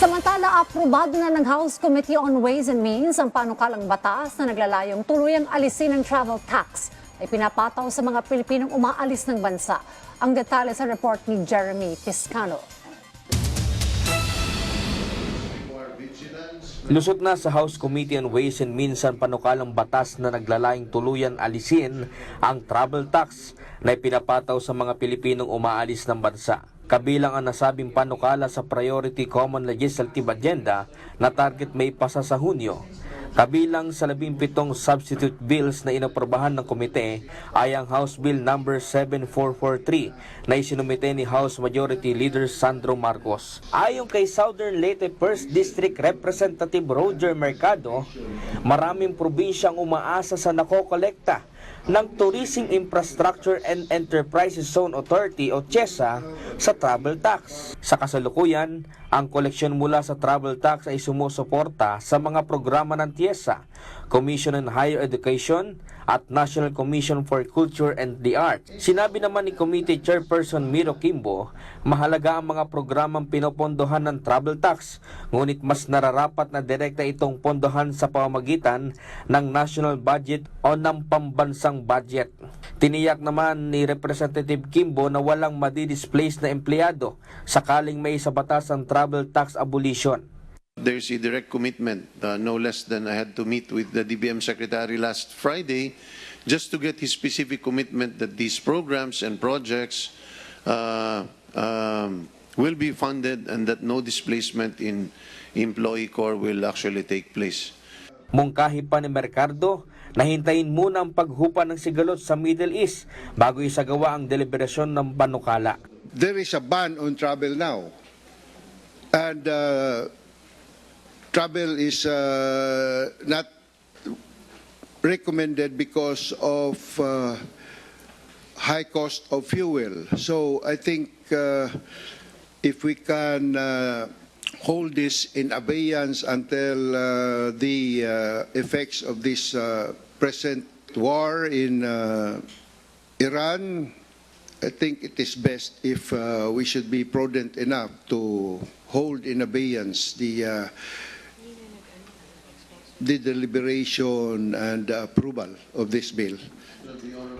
Samantala, aprobado na ng House Committee on Ways and Means ang panukalang batas na naglalayong tuluyang alisin ang travel tax ay pinapataw sa mga Pilipinong umaalis ng bansa. Ang detalye sa report ni Jeremy Piscano. Lusot na sa House Committee on Ways and Means ang panukalang batas na naglalayong tuluyan alisin ang travel tax na ipinapataw sa mga Pilipinong umaalis ng bansa. Kabilang ang nasabing panukala sa Priority Common Legislative Agenda na target may ipasa sa Hunyo. Kabilang sa 17 substitute bills na inaprobahan ng komite ay ang House Bill No. 7443 na isinumite ni House Majority Leader Sandro Marcos. Ayon kay Southern Leyte 1st District Representative Roger Mercado, maraming probinsyang umaasa sa nakokolekta ng Tourism Infrastructure and Enterprises Zone Authority o TIEZA sa travel tax. Sa kasalukuyan, ang koleksyon mula sa travel tax ay sumusuporta sa mga programa ng TIEZA, Commission on Higher Education at National Commission for Culture and the Arts. Sinabi naman ni Committee Chairperson Miro Kimbo, mahalaga ang mga programang pinopondohan ng travel tax, ngunit mas nararapat na direkta itong pondohan sa pamamagitan ng national budget o ng pambansang budget. Tiniyak naman ni Representative Kimbo na walang madi-displace na empleyado sakaling may sa batas ang travel tax abolition. There's a direct commitment, no less than I had to meet with the DBM Secretary last Friday just to get his specific commitment that these programs and projects will be funded and that no displacement in employee core will actually take place. Mungkahi pa ni Mercado na hintayin muna ang paghupa ng sigalot sa Middle East bago isagawa ang deliberasyon ng panukala. There is a ban on travel now. And travel is not recommended because of high cost of fuel. So I think if we can hold this in abeyance until the effects of this present war in Iran, I think it is best if we should be prudent enough to hold in abeyance the deliberation and approval of this bill.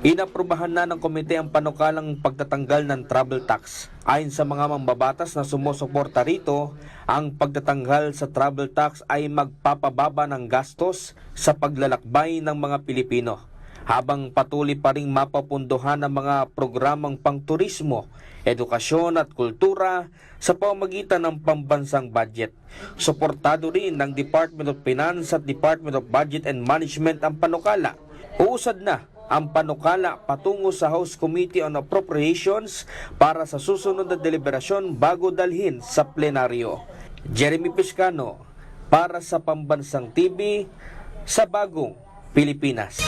Inaprubahan na ng komite ang panukalang pagtatanggal ng travel tax. Ayon sa mga mambabatas na sumusuporta rito, ang pagtatanggal sa travel tax ay magpapababa ng gastos sa paglalakbay ng mga Pilipino, habang patuloy pa ring mapapunduhan ang mga programang pangturismo, edukasyon at kultura sa pamamagitan ng pambansang budget. Suportado rin ng Department of Finance at Department of Budget and Management ang panukala. Uusad na ang panukala patungo sa House Committee on Appropriations para sa susunod na deliberasyon bago dalhin sa plenaryo. Jeremy Piscano para sa Pambansang TV sa Bagong Pilipinas.